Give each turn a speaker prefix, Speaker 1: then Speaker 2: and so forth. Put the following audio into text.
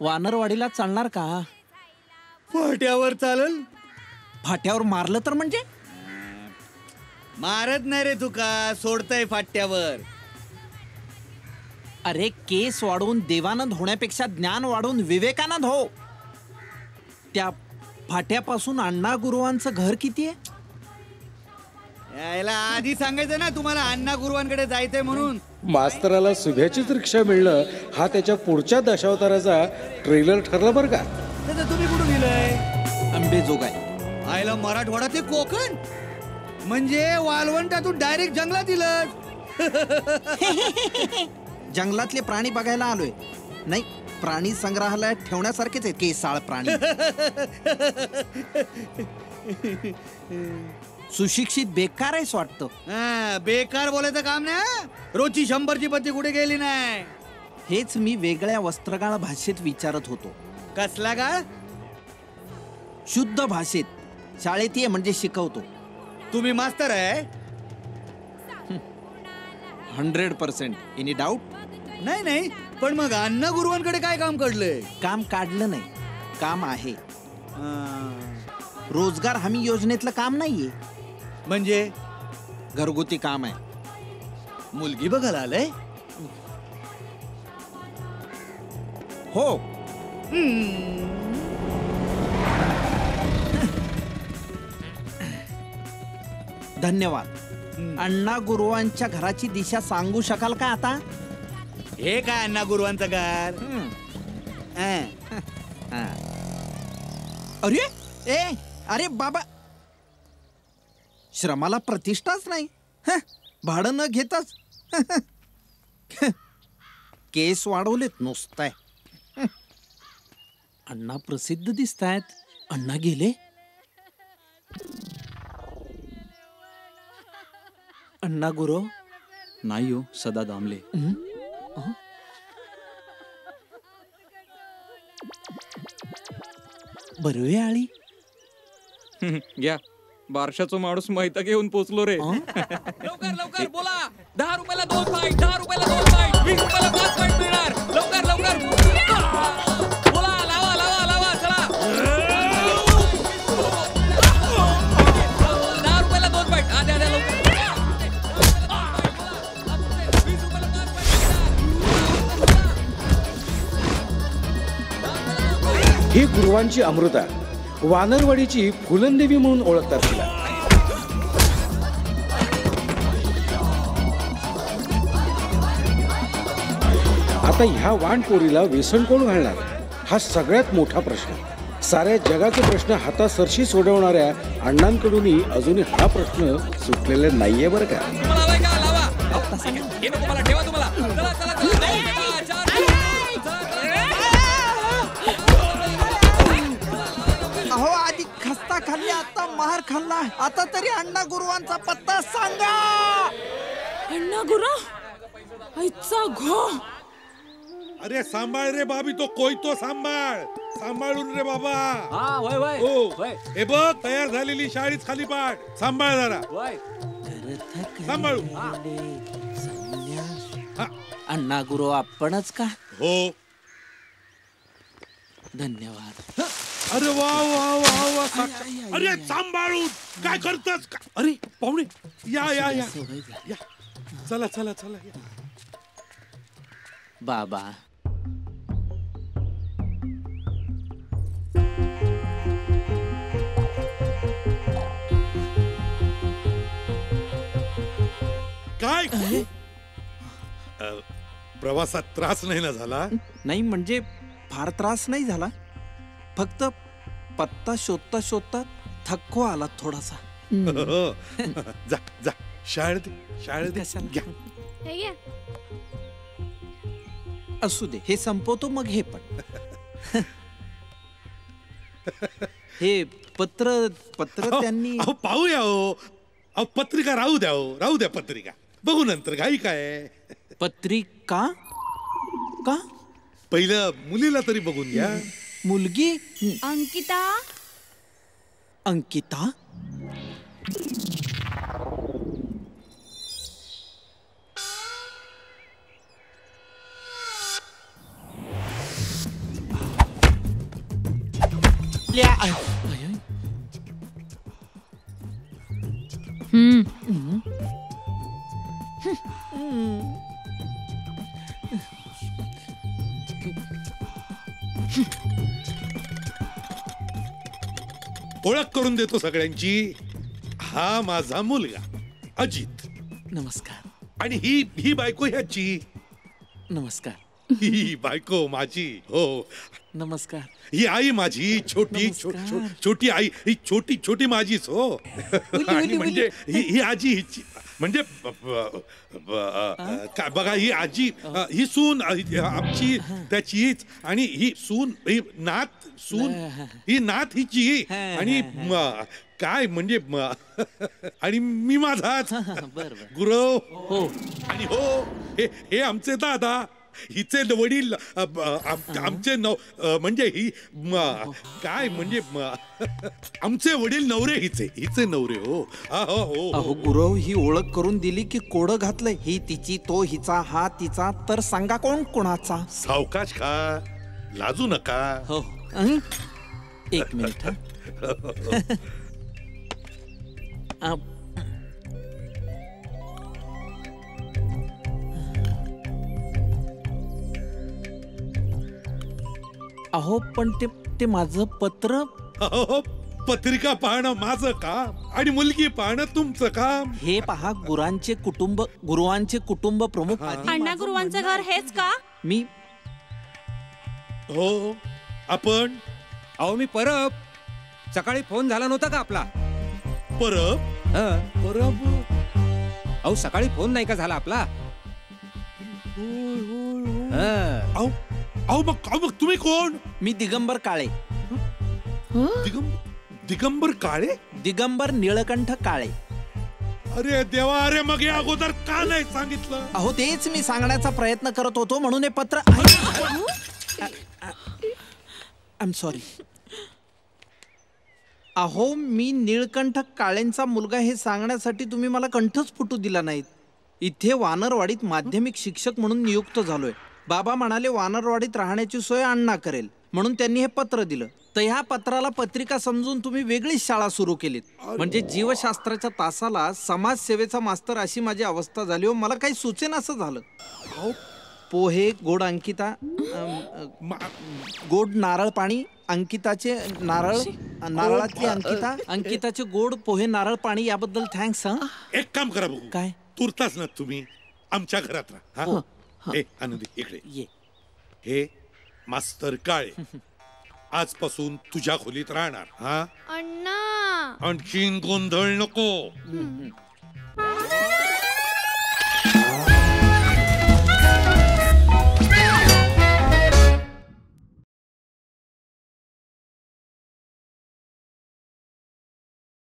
Speaker 1: वानरवाडीला चालणार का?
Speaker 2: फाट्यावर चालल?
Speaker 1: फाट्यावर मारलं तर म्हणजे?
Speaker 2: मारत नाही रे तुका, सोडतय फाट्यावर.
Speaker 1: अरे केस वाढवून देवानंद होण्यापेक्षा ज्ञान वाढवून विवेकानंद हो. त्या फाट्यापासून अण्णा गुरुवांचं घर किती आहे?
Speaker 2: यायला आधी सांगायचं ना तुम्हाला अण्णा गुरुवांकडे जायचंय म्हणून.
Speaker 3: मास्तराला सुभ्याचीच रिक्षा मिळणं हा त्याच्या पुढच्या दशावताराचा ट्रेलर ठरला बरं का.
Speaker 2: त्याचं तुम्ही कुठून गेलंय?
Speaker 1: अंबेजोगाई.
Speaker 2: आयला मराठवाडा ते कोकण म्हणजे वालवंटातून डायरेक्ट जंगलात दिलं.
Speaker 1: जंगलातले प्राणी बघायला आलोय. नाही, प्राणी संग्रहालयात ठेवण्यासारखेच आहेत केसाळ प्राणी. सुशिक्षित बेकार आहेस वाटतं.
Speaker 2: बेकार बोलायचं काम नाही. रोजची 100ची पत्ती कुठे गेली नाही.
Speaker 1: हेच मी वेगळ्या वस्त्रगाळ भाषेत विचारत होतो.
Speaker 2: कसला गाळ?
Speaker 1: शुद्ध भाषेत. शाळेत ये म्हणजे शिकवतो.
Speaker 2: तुम्ही मास्तर आहे?
Speaker 1: 100%. Any doubt?
Speaker 2: नाही नाही, पण मग अण्णा गुरुवांकडे काय काम काढलंय?
Speaker 1: काम काढलं नाही, काम आहे. रोजगार हमी योजनेतलं काम नाहीये.
Speaker 2: म्हणजे
Speaker 1: घरगुती काम आहे.
Speaker 2: मुलगी बघायला आलंय?
Speaker 1: हो. धन्यवाद. अण्णा गुरुवांच्या घराची दिशा सांगू शकाल का आता?
Speaker 2: हे काय अण्णा गुरुवांचं घर?
Speaker 1: अरे अरे बाबा, श्रमाला प्रतिष्ठाच नाही. भाडं न घेताच केस वाढवलेत नुसताय. अण्णा प्रसिद्ध दिसतायत. अण्णा गेले? अण्णा गुरु
Speaker 4: नाही हो, सदा दामले.
Speaker 1: बरवे आळी.
Speaker 4: घ्या, बारशाचा माणूस माहिती घेऊन पोचलो रे.
Speaker 5: लवकर लवकर बोला. 10 रुपयाला 2 फाईट, 10 रुपयाला 2 फाईट, 20 रुपयाला 5 फाईट मिळणार. लवकर लवकर बोला. लावा लावा लावा, चला. 10 रुपयाला 2 फाईट. द्या द्या लवकर. 20 रुपयाला 5 फाईट.
Speaker 3: ही गुरुवांची अमृता, वानरवाडीची फुलनदेवी म्हणून ओळखतात तिला. आता ह्या वानपोरीला व्यसन कोण घालणार हा सगळ्यात मोठा प्रश्न. साऱ्या जगाचे प्रश्न हातासरशी सोडवणाऱ्या अण्णांकडूनही अजूनही हा प्रश्न सुटलेला नाहीये बरं का.
Speaker 5: तुम्हाला लावाय का? लावा. हे नको मला, ठेवा तुम्हाला. चला चला चला.
Speaker 1: अहो, आधी खस्ता खाल्ली, आता महार खाल्ला. आता तरी अण्णा गुरुवांचा पत्ता सांगा.
Speaker 6: अण्णा गुरु आईचा घो.
Speaker 7: अरे सांभाळ रे बाबी, तो कोयतो सांभाळ. सांभाळून रे बाबा.
Speaker 5: हा वय वय.
Speaker 7: हो, हे बघ तयार झालेली शाळीच खाली पाठ. सांभाळ जरा. सांभाळू.
Speaker 1: अण्णा गुरु आपणच का?
Speaker 7: हो.
Speaker 1: धन्यवाद.
Speaker 7: अरे वा वा वा वा. अरे सांभाळून काय करतस? अरे पाहुणे, या या या या. चला चला चला.
Speaker 1: बाबा,
Speaker 7: काय प्रवासात त्रास नाही ना झाला?
Speaker 1: नाही म्हणजे फार त्रास नाही झाला. फक्त पत्ता शोधता शोधता थकवा आला थोडासा.
Speaker 7: जा जा, शाळेत घ्या.
Speaker 1: असू दे, हे संपवतो मग. हे पण हे पत्र त्यांनी.
Speaker 7: पाहूया हो. पत्रिका राहू द्या हो, राहू द्या पत्रिका. बघू नंतर, घाई काय.
Speaker 1: पत्रिका का?
Speaker 7: पहिलं मुलीला तरी बघून घ्या.
Speaker 1: मुलगी?
Speaker 6: अंकिता.
Speaker 1: अंकिता?
Speaker 7: ओळख करून देतो सगळ्यांची. हा माझा मुलगा अजित.
Speaker 1: नमस्कार.
Speaker 7: आणि ही बायको ह्याची.
Speaker 1: नमस्कार.
Speaker 7: ही बायको माझी. हो.
Speaker 1: नमस्कार.
Speaker 7: ही आई माझी छोटी छोटी आई. ही छोटी माझीच. हो. आणि म्हणजे ही आजी हिची. म्हणजे काय बघा, ही आजी, ही सून आमची त्याचीच. आणि ही सून, ही नात सून, ही नात हिची. आणि काय म्हणजे आणि मी माझाच गुरव.
Speaker 1: हो.
Speaker 7: आणि हो, हे आमचे दादा, हिचे वडील, आमचे म्हणजे ही काय म्हणजे आमचे वडील नवरे हिचे नवरे. हो.
Speaker 1: अहो गुरव, ही ओळख करून दिली की कोडं घातलंय. ही तिची, तो हिचा, हा तिचा. तर सांगा कोण कोणाचा?
Speaker 7: सावकाश खा, लाजू नका.
Speaker 1: हो. एक मिनिट. अहो पण ते माझं पत्र.
Speaker 7: पत्रिका पाहणं माझं काम आणि मुलगी पाहणं तुमचं काम.
Speaker 1: हे पहा, गुरुवांचे कुटुंब प्रमुख
Speaker 6: अण्णा गुरुवांचं घर हेच का?
Speaker 1: मी.
Speaker 7: हो. आपण.
Speaker 5: अहो मी परब. सकाळी फोन झाला नव्हता का आपला?
Speaker 7: परब.
Speaker 5: अहो सकाळी फोन नाही का झाला आपला?
Speaker 7: अहो मग तुम्ही कोण?
Speaker 1: मी दिगंबर काळे.
Speaker 7: दिगंबर काळे?
Speaker 1: दिगंबर निळकंठ काळे.
Speaker 7: अरे देवा, अरे मग या अगोदर का नाही सांगितलं?
Speaker 1: अहो तेच मी सांगण्याचा प्रयत्न करत होतो, म्हणून हे पत्र. I am sorry. अहो मी निळकंठ काळेंचा मुलगा हे सांगण्यासाठी तुम्ही मला कंठच फुटू दिला नाहीत. इथे वानरवाडीत माध्यमिक शिक्षक म्हणून नियुक्त झालोय. बाबा म्हणाले वानरवाडीत राहण्याची सोय अण्णा करेल, म्हणून त्यांनी हे पत्र दिलं. तर ह्या पत्राला पत्रिका समजून तुम्ही वेगळीच शाळा सुरू केलीत. म्हणजे जीवशास्त्राच्या तासाला समाजसेवेचा मास्तर अशी माझी अवस्था झाली. हो, मला काही सुचेन असं झालं. पोहे गोड अंकिता, गोड नारळ पाणी अंकिताचे, नारळातली अंकिता, अंकिताचे गोड पोहे नारळ पाणी. याबद्दल थँक्स.
Speaker 7: एक काम करा बघू.
Speaker 1: काय?
Speaker 7: तुरताच ना तुम्ही आमच्या घरात राहा. हे आनंदी इकडे
Speaker 1: ये.
Speaker 7: हे मास्तर काळे आजपासून तुझ्या खोलीत राहणार. हा
Speaker 8: अण्णा.
Speaker 7: आणखीन गोंधळ नको.